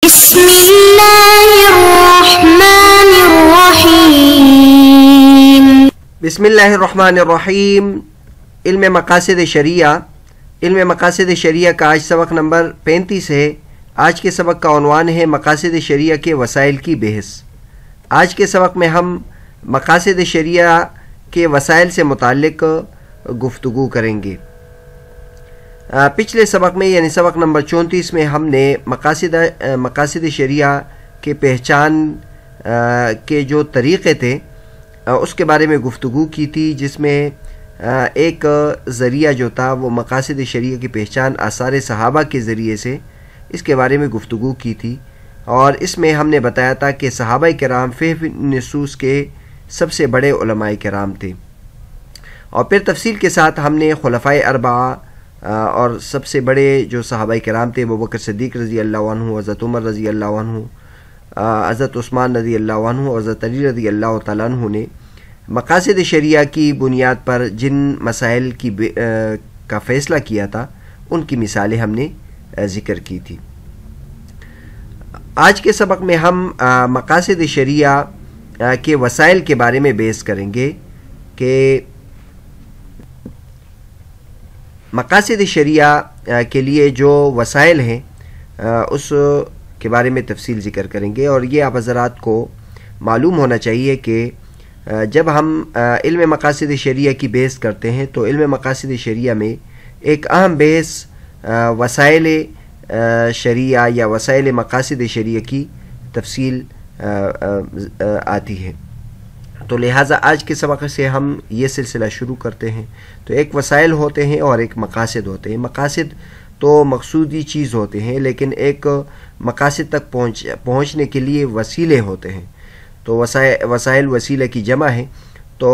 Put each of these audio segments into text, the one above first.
بسم اللہ الرحمن الرحیم بسم اللہ الرحمن الرحیم۔ علم مقاصد شریعہ۔ علم مقاصد شریعہ کا آج سبق نمبر 35 ہے۔ آج کے سبق کا عنوان ہے مقاصد شریعہ کے وسائل کی بحث۔ آج کے سبق میں ہم مقاصد شریعہ کے وسائل سے متعلق گفتگو کریں گے۔ پچھلے سبق میں یعنی سبق نمبر 34 میں ہم نے مقاصد شریعہ کے پہچان کے جو طریقے تھے اس کے بارے میں گفتگو کی تھی، جس میں ایک ذریعہ جو تھا وہ مقاصد شریعہ کی پہچان آثار صحابہ کے ذریعے سے، اس کے بارے میں گفتگو کی تھی، اور اس میں ہم نے بتایا تھا کہ صحابہ کرام فہم نصوص کے سب سے بڑے علماء کرام تھے، اور پھر تفصیل کے ساتھ ہم نے خلفائے اربعہ اور سب سے بڑے جو صحابہ کرام تھے ابوبکر صدیق رضی اللہ عنہ، حضرت عمر رضی اللہ عنہ، حضرت عثمان رضی اللہ عنہ اور حضرت علی رضی اللہ تعالیٰ عنہ نے مقاصد شریعہ کی بنیاد پر جن مسائل کا فیصلہ کیا تھا ان کی مثالیں ہم نے ذکر کی تھی۔ آج کے سبق میں ہم مقاصد شریعہ کے وسائل کے بارے میں بحث کریں گے کہ مقاصد شریعہ کے لیے جو وسائل ہیں اس کے بارے میں تفصیل ذکر کریں گے، اور یہ آپ حضرات کو معلوم ہونا چاہیے کہ جب ہم علم مقاصد شریعہ کی بحث کرتے ہیں تو علم مقاصد شریعہ میں ایک اہم بحث وسائل شریعہ یا وسائل مقاصد شریعہ کی تفصیل آتی ہے۔ تو لہٰذا آج کے سبق سے ہم یہ سلسلہ شروع کرتے ہیں۔ تو ایک وسائل ہوتے ہیں اور ایک مقاصد ہوتے ہیں۔ مقاصد تو مقصودی چیز ہوتے ہیں، لیکن ایک مقاصد تک پہنچنے کے لیے وسیلے ہوتے ہیں۔ تو وسائل وسیلہ کی جمع ہے۔ تو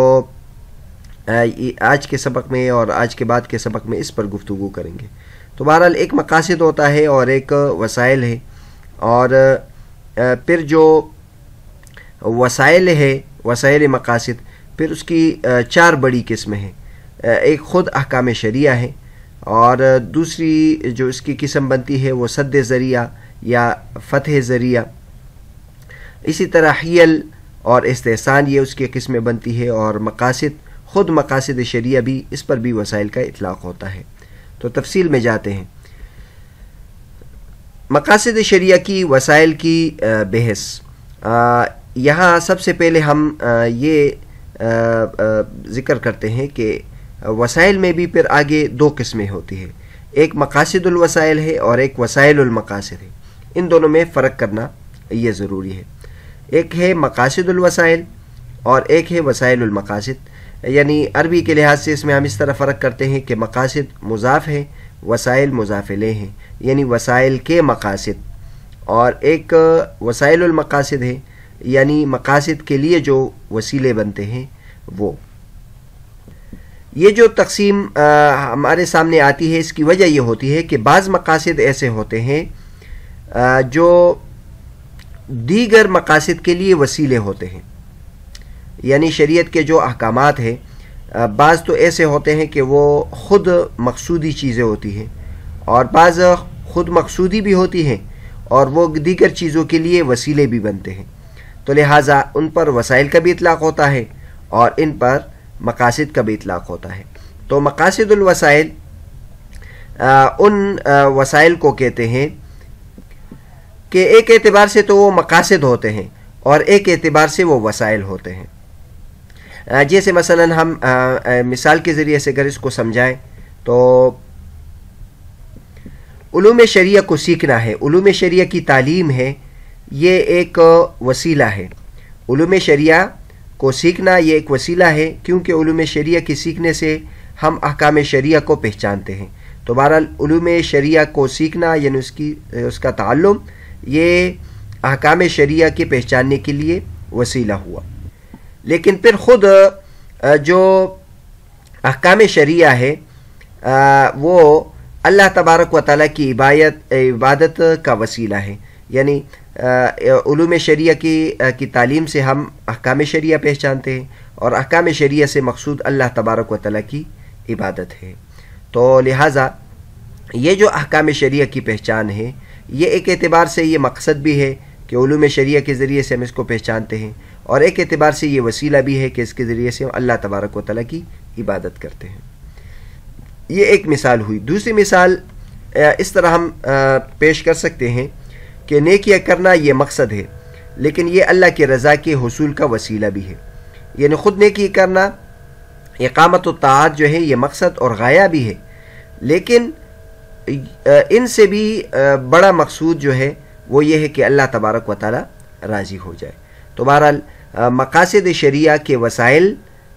آج کے سبق میں اور آج کے بعد کے سبق میں اس پر گفتگو کریں گے۔ تو بہرحال ایک مقاصد ہوتا ہے اور ایک وسائل ہے، اور پھر جو وسائل ہے وسائل مقاصد، پھر اس کی 4 بڑی قسمیں ہیں۔ ایک خود احکام شریعہ ہے، اور دوسری جو اس کی قسم بنتی ہے وہ سد ذریعہ یا فتح ذریعہ، اسی طرح حیل اور استحسان یہ اس کی قسمیں بنتی ہے، اور مقاصد خود مقاصد شریعہ بھی، اس پر بھی وسائل کا اطلاق ہوتا ہے۔ تو تفصیل میں جاتے ہیں۔ مقاصد شریعہ کی وسائل کی بحث۔ یہاں سب سے پہلے ہم یہ ذکر کرتے ہیں کہ وسائل میں بھی پھر آگے 2 قسمیں ہوتی ہیں، ایک مقاصد الوسائل ہے اور ایک وسائل المقاصد ہے۔ ان دونوں میں فرق کرنا یہ ضروری ہے۔ ایک ہے مقاصد الوسائل اور ایک ہے وسائل المقاصد، یعنی عربی کے لحاظ سے اس میں ہم اس طرح فرق کرتے ہیں کہ مقاصد مضاف ہے، وسائل مضاف الیہ ہیں، یعنی وسائل کے مقاصد، اور ایک وسائل المقاصد ہے، یعنی مقاصد کے لیے جو وسیلے بنتے ہیں وہ۔ یہ جو تقسیم ہمارے سامنے آتی ہے، اس کی وجہ یہ ہوتی ہے کہ بعض مقاصد ایسے ہوتے ہیں جو دیگر مقاصد کے لیے وسیلے ہوتے ہیں، یعنی شریعت کے جو احکامات ہیں بعض تو ایسے ہوتے ہیں کہ وہ خود مقصودی چیزیں ہوتی ہیں، اور بعض خود مقصودی بھی ہوتی ہیں اور وہ دیگر چیزوں کے لیے وسیلے بھی بنتے ہیں۔ تو لہٰذا ان پر وسائل کا بھی اطلاق ہوتا ہے اور ان پر مقاصد کا بھی اطلاق ہوتا ہے۔ تو مقاصد الوسائل ان وسائل کو کہتے ہیں کہ ایک اعتبار سے تو وہ مقاصد ہوتے ہیں اور ایک اعتبار سے وہ وسائل ہوتے ہیں۔ جیسے مثلا ہم مثال کے ذریعے سے اگر اس کو سمجھائیں تو علوم شریعہ کو سیکھنا ہے، علوم شریعہ کی تعلیم ہے، یہ ایک وسیلہ ہے۔ علوم شریعہ کو سیکھنا یہ ایک وسیلہ ہے، کیونکہ علوم شریعہ کی سیکھنے سے ہم احکام شریعہ کو پہچانتے ہیں۔ تو بہرحال علوم شریعہ کو سیکھنا یعنی اس کا تعلم یہ احکام شریعہ کے پہچاننے کے لیے وسیلہ ہوا۔ لیکن پھر خود جو احکام شریعہ ہے وہ اللہ تبارک و تعالیٰ کی عبادت کا وسیلہ ہے، یعنی علوم شریعہ کی تعلیم سے ہم احکام شریعہ پہچانتے ہیں، اور احکام شریعہ سے مقصود اللہ تبارک و تعالیٰ کی عبادت ہے۔ تو لہٰذا یہ جو احکام شریعہ کی پہچان ہے یہ ایک اعتبار سے یہ مقصد بھی ہے کہ علوم شریعہ کے ذریعے سے ہم اس کو پہچانتے ہیں، اور ایک اعتبار سے یہ وسیلہ بھی ہے کہ اس کے ذریعے سے ہم اللہ تبارک و تعالیٰ کی عبادت کرتے ہیں۔ یہ ایک مثال ہوئی۔ دوسری مثال اس طرح ہم پیش کر سکتے ہیں کہ نیکیاں کرنا یہ مقصد ہے، لیکن یہ اللہ کی رضا کے حصول کا وسیلہ بھی ہے۔ یعنی خود نیکی کرنا، اقامت الطاعات جو ہے یہ مقصد اور غایہ بھی ہے، لیکن ان سے بھی بڑا مقصود جو ہے وہ یہ ہے کہ اللہ تبارک و تعالی راضی ہو جائے۔ تو بہرحال مقاصد شریعہ کے وسائل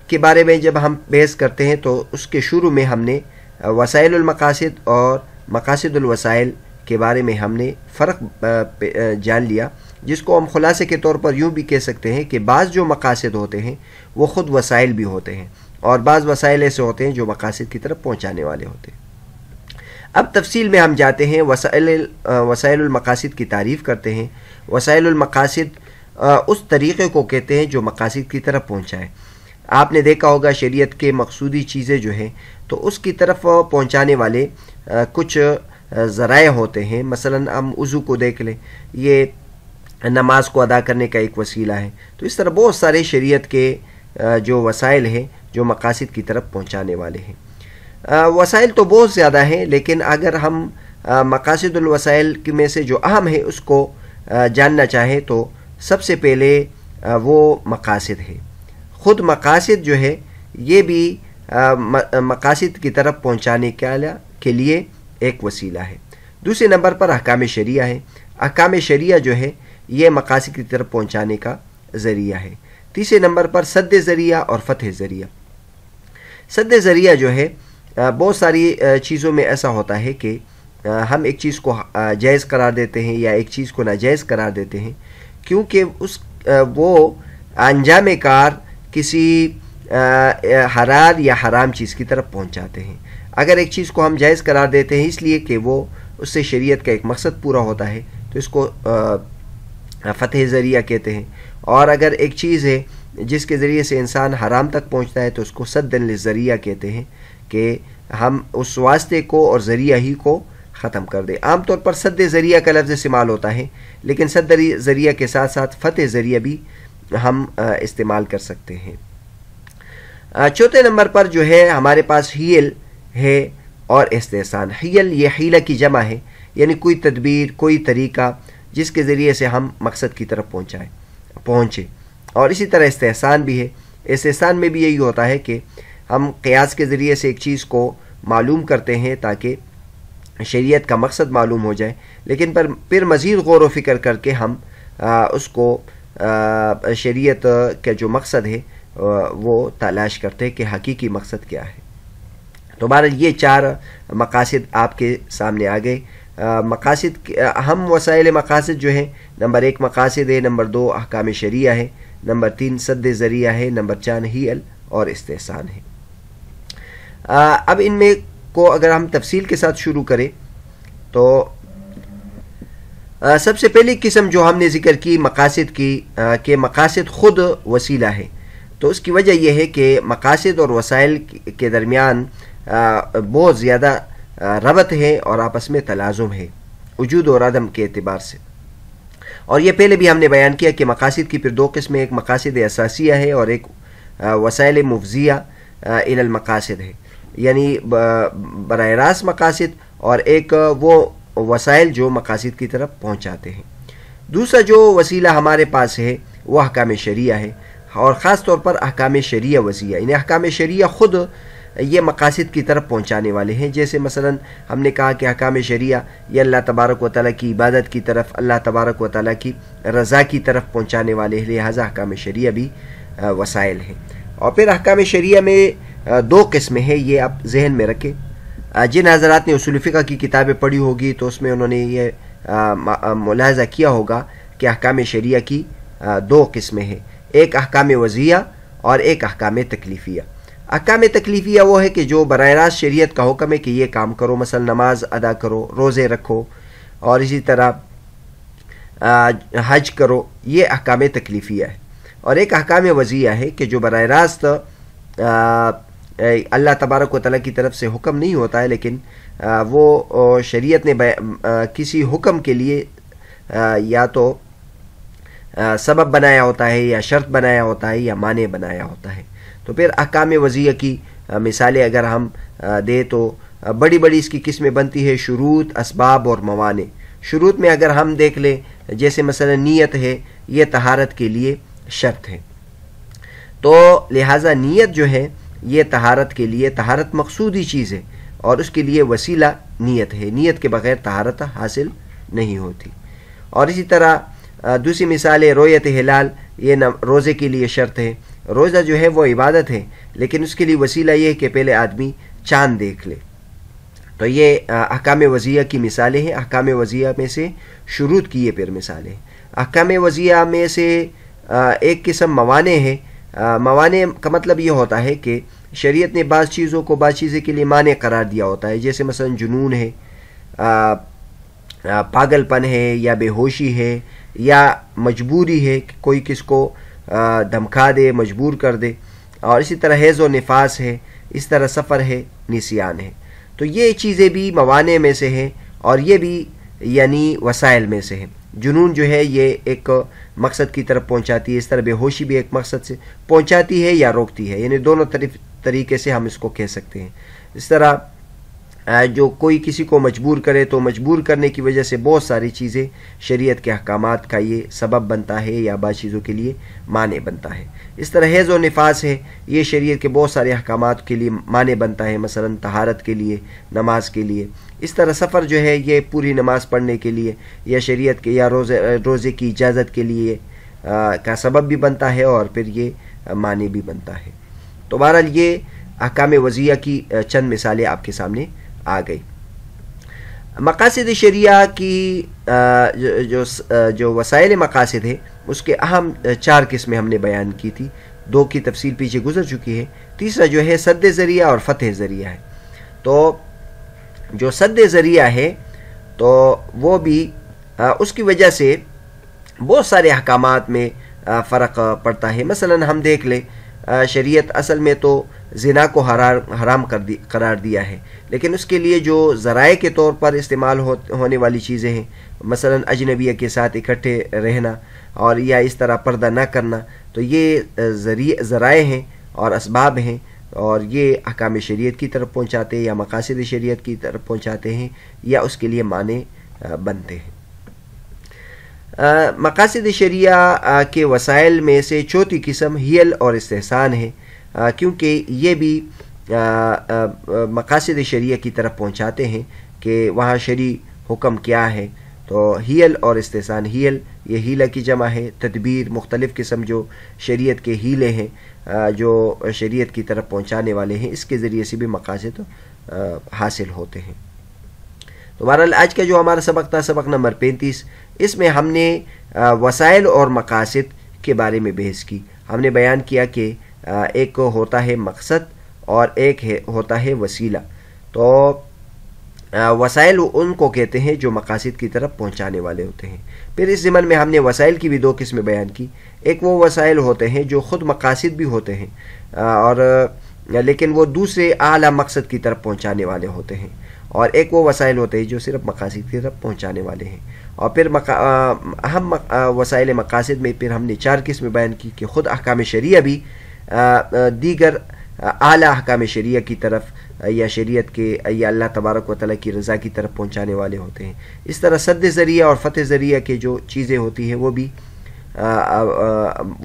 کے بارے میں جب ہم بحث کرتے ہیں تو اس کے شروع میں ہم نے وسائل المقاصد اور مقاصد الوسائل کے بارے میں ہم نے فرق جان لیا، جس کو ہم خلاصے کے طور پر یوں بھی کہہ سکتے ہیں کہ بعض جو مقاصد ہوتے ہیں وہ خود وسائل بھی ہوتے ہیں، اور بعض وسائل ایسے ہوتے ہیں جو مقاصد کی طرف پہنچانے والے ہوتے ہیں۔ اب تفصیل میں ہم جاتے ہیں، وسائل المقاصد کی تعریف کرتے ہیں۔ وسائل المقاصد اس طریقے کو کہتے ہیں جو مقاصد کی طرف پہنچائے۔ آپ نے دیکھا ہوگا شریعت کے مقصودی چیزیں جو ہیں تو اس کی طرف پہنچانے والے کچھ ذرائع ہوتے ہیں۔ مثلا ہم وضو کو دیکھ لیں، یہ نماز کو ادا کرنے کا ایک وسیلہ ہے۔ تو اس طرح بہت سارے شریعت کے جو وسائل ہیں جو مقاصد کی طرف پہنچانے والے ہیں۔ وسائل تو بہت زیادہ ہیں، لیکن اگر ہم مقاصد الوسائل میں سے جو اہم ہے اس کو جاننا چاہیں تو سب سے پہلے وہ مقاصد ہے۔ خود مقاصد جو ہے یہ بھی مقاصد کی طرف پہنچانے کے لیے ایک وسیلہ ہے۔ دوسرے نمبر پر احکام شریعہ ہے۔ احکام شریعہ جو ہے یہ مقاصد کی طرف پہنچانے کا ذریعہ ہے۔ تیسرے نمبر پر سد ذریعہ اور فتح ذریعہ۔ سد ذریعہ جو ہے بہت ساری چیزوں میں ایسا ہوتا ہے کہ ہم ایک چیز کو جائز قرار دیتے ہیں یا ایک چیز کو ناجائز قرار دیتے ہیں، کیونکہ وہ انجام کار کسی حلال یا حرام چیز کی طرف پہنچاتے ہیں۔ اگر ایک چیز کو ہم جائز قرار دیتے ہیں اس لیے کہ وہ اس سے شریعت کا ایک مقصد پورا ہوتا ہے تو اس کو فتح ذریعہ کہتے ہیں، اور اگر ایک چیز ہے جس کے ذریعے سے انسان حرام تک پہنچتا ہے تو اس کو سد للذریعہ کہتے ہیں کہ ہم اس واسطے کو اور ذریعہ ہی کو ختم کر دیں۔ عام طور پر سد ذریعہ کا لفظ استعمال ہوتا ہے، لیکن سد ذریعہ کے ساتھ ساتھ فتح ذریعہ بھی ہم استعمال کر سکتے ہیں۔ چوتھے نمبر پر جو ہے ہمارے پاس حیل ہے اور استحسان۔ حیل یہ حیلہ کی جمع ہے، یعنی کوئی تدبیر، کوئی طریقہ جس کے ذریعے سے ہم مقصد کی طرف پہنچے، اور اسی طرح استحسان بھی ہے۔ استحسان میں بھی یہی ہوتا ہے کہ ہم قیاس کے ذریعے سے ایک چیز کو معلوم کرتے ہیں تاکہ شریعت کا مقصد معلوم ہو جائے، لیکن پھر مزید غور و فکر کر کے ہم اس کو شریعت کا جو مقصد ہے وہ تلاش کرتے ہیں کہ حقیقی مقصد کیا ہے۔ تو بہرحال یہ چار مقاصد آپ کے سامنے آ گئے۔ مقاصد اہم وسائل مقاصد جو ہیں، نمبر 1 مقاصد ہے، نمبر 2 احکام شریعہ ہے، نمبر 3 سد ذریعہ ہے، نمبر 4 حیل اور استحسان ہے۔ اب ان میں کو اگر ہم تفصیل کے ساتھ شروع کریں تو سب سے پہلی قسم جو ہم نے ذکر کی مقاصد کی کہ مقاصد خود وسیلہ ہے، تو اس کی وجہ یہ ہے کہ مقاصد اور وسائل کے درمیان بہت زیادہ ربط ہے اور آپس میں تلازم ہے وجود اور عدم کے اعتبار سے۔ اور یہ پہلے بھی ہم نے بیان کیا کہ مقاصد کی پھر 2 قسمیں، ایک مقاصد اساسیہ ہے اور ایک وسائل مفضیہ الی المقاصد ہے، یعنی براہ راست مقاصد اور ایک وہ وسائل جو مقاصد کی طرف پہنچاتے ہیں۔ دوسرا جو وسیلہ ہمارے پاس ہے وہ احکام شریعہ ہے، اور خاص طور پر احکام شریعہ وسیلہ، یعنی احکام شریعہ خود یہ مقاصد کی طرف پہنچانے والے ہیں۔ جیسے مثلا ہم نے کہا کہ احکام شریعہ یہ اللہ تبارک و تعالیٰ کی عبادت کی طرف، اللہ تبارک و تعالیٰ کی رضا کی طرف پہنچانے والے ہیں، لہٰذا احکام شریعہ بھی وسائل ہیں۔ اور پھر احکام شریعہ میں 2 قسمیں ہیں، یہ آپ ذہن میں رکھیں۔ جن حضرات نے اصول فقہ کی کتابیں پڑھی ہوگی تو اس میں انہوں نے یہ ملاحظہ کیا ہوگا کہ احکام شریعہ کی 2 قسمیں ہیں، ایک احکام وضعیہ اور ایک احکام تکلیفیہ۔ احکام تکلیفیہ وہ ہے کہ جو براہ راست شریعت کا حکم ہے کہ یہ کام کرو، مثلا نماز ادا کرو، روزے رکھو اور اسی طرح حج کرو، یہ احکام تکلیفیہ ہے۔ اور ایک احکام وضعیہ ہے کہ جو براہ راست اللہ تبارک و تعالیٰ کی طرف سے حکم نہیں ہوتا ہے، لیکن وہ شریعت نے کسی حکم کے لیے یا تو سبب بنایا ہوتا ہے یا شرط بنایا ہوتا ہے یا مانع بنایا ہوتا ہے. تو پھر احکام وضعیہ کی مثالیں اگر ہم دیں تو بڑی بڑی اس کی قسمیں بنتی ہے شروط، اسباب اور موانع. شروط میں اگر ہم دیکھ لیں جیسے مثلا نیت ہے، یہ طہارت کے لیے شرط ہے، تو لہٰذا نیت جو ہے یہ طہارت کے لیے، طہارت مقصودی چیز ہے اور اس کے لیے وسیلہ نیت ہے. نیت کے بغیر طہارت حاصل نہیں ہوتی. اور اسی طرح دوسری مثال ہے رؤیت ہلال، یہ روزے کے لیے شرط ہے. روزہ جو ہے وہ عبادت ہے لیکن اس کے لیے وسیلہ یہ ہے کہ پہلے آدمی چاند دیکھ لے. تو یہ احکام وضعیہ کی مثالیں ہیں. احکام وضعیہ میں سے شروط کی یہ پھر مثالیں. احکام وضعیہ میں سے ایک قسم موانع ہے. موانع کا مطلب یہ ہوتا ہے کہ شریعت نے بعض چیزوں کو بعض چیزیں کے لیے مانع قرار دیا ہوتا ہے، جیسے مثلا جنون ہے، پاگل پن ہے یا بے ہوشی ہے یا مجبوری ہے کہ کوئی کس کو دھمکا دے، مجبور کر دے. اور اسی طرح حیض و نفاس ہے، اس طرح سفر ہے، نسیان ہے. تو یہ چیزیں بھی موانع میں سے ہیں اور یہ بھی یعنی وسائل میں سے ہیں. جنون جو ہے یہ ایک مقصد کی طرف پہنچاتی ہے، اس طرح بے ہوشی بھی ایک مقصد سے پہنچاتی ہے یا روکتی ہے، یعنی دونوں طریقے سے ہم اس کو کہہ سکتے ہیں. اس طرح جو کوئی کسی کو مجبور کرے تو مجبور کرنے کی وجہ سے بہت ساری چیزیں شریعت کے احکامات کا یہ سبب بنتا ہے یا بعض چیزوں کے لیے مانع بنتا ہے. اس طرح حیض و نفاس ہے، یہ شریعت کے بہت سارے احکامات کے لیے مانع بنتا ہے، مثلا طہارت کے لیے، نماز کے لیے. اس طرح سفر جو ہے یہ پوری نماز پڑھنے کے لیے یا شریعت کے یا روزے کی اجازت کے لیے کا سبب بھی بنتا ہے اور پھر یہ مانع بھی بنتا ہے. تو بہرحال یہ احکام وضعیہ کی چند مثالیں آپ کے سامنے آ گئی. مقاصد شریعہ کی جو وسائل مقاصد ہے اس کے اہم 4 قسمیں ہم نے بیان کی تھی. 2 کی تفصیل پیچھے گزر چکی ہے. تیسرا جو ہے سد ذریعہ اور فتح ذریعہ ہے. تو جو سد ذریعہ ہے تو وہ بھی اس کی وجہ سے بہت سارے احکامات میں فرق پڑتا ہے. مثلا ہم دیکھ لیں شریعت اصل میں تو زنا کو حرام قرار دیا ہے، لیکن اس کے لیے جو ذرائع کے طور پر استعمال ہونے والی چیزیں ہیں، مثلا اجنبیہ کے ساتھ اکٹھے رہنا اور یا اس طرح پردہ نہ کرنا، تو یہ ذرائع ہیں اور اسباب ہیں اور یہ احکام شریعت کی طرف پہنچاتے ہیں یا مقاصد شریعت کی طرف پہنچاتے ہیں یا اس کے لیے مانع بنتے ہیں. مقاصد شریعہ کے وسائل میں سے چوتھی قسم حیل اور استحسان ہے، کیونکہ یہ بھی مقاصد شریعہ کی طرف پہنچاتے ہیں کہ وہاں شرعی حکم کیا ہے. تو حیل اور استحسان، حیل یہ حیلہ کی جمع ہے، تدبیر، مختلف قسم جو شریعت کے حیلے ہیں جو شریعت کی طرف پہنچانے والے ہیں، اس کے ذریعے سے بھی مقاصد حاصل ہوتے ہیں. تو بہرحال آج کا جو ہمارا سبق تھا، سبق نمبر 35، اس میں ہم نے وسائل اور مقاصد کے بارے میں بحث کی. ہم نے بیان کیا کہ ایک ہوتا ہے مقصد اور ایک ہوتا ہے وسیلہ. تو وسائل ان کو کہتے ہیں جو مقاصد کی طرف پہنچانے والے ہوتے ہیں. پھر اس ضمن میں ہم نے وسائل کی بھی 2 قسمیں بیان کی. ایک وہ وسائل ہوتے ہیں جو خود مقاصد بھی ہوتے ہیں اور لیکن وہ دوسرے اعلیٰ مقصد کی طرف پہنچانے والے ہوتے ہیں، اور ایک وہ وسائل ہوتے ہیں جو صرف مقاصد کی طرف پہنچانے والے ہیں. اور پھر اہم وسائل مقاصد میں پھر ہم نے 4 قسمیں بیان کی کہ خود احکام شریعہ بھی دیگر اعلیٰ احکام شریعہ کی طرف یا شریعت کے یا اللہ تبارک و تعالیٰ کی رضا کی طرف پہنچانے والے ہوتے ہیں. اس طرح سد ذریعہ اور فتح ذریعہ کے جو چیزیں ہوتی ہیں وہ بھی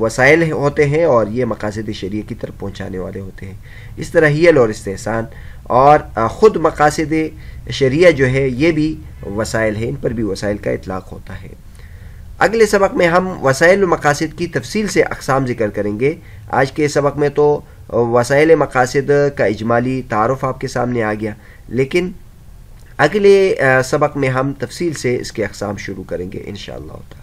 وسائل ہوتے ہیں اور یہ مقاصد شریعہ کی طرف پہنچانے والے ہوتے ہیں. اس طرح حیل اور استحسان اور خود مقاصد شریعہ جو ہے یہ بھی وسائل ہیں، ان پر بھی وسائل کا اطلاق ہوتا ہے. اگلے سبق میں ہم وسائل و مقاصد کی تفصیل سے اقسام ذکر کریں گے. آج کے سبق میں تو وسائل مقاصد کا اجمالی تعارف آپ کے سامنے آ گیا، لیکن اگلے سبق میں ہم تفصیل سے اس کے اقسام شروع کریں گے انشاءاللہ تعالی.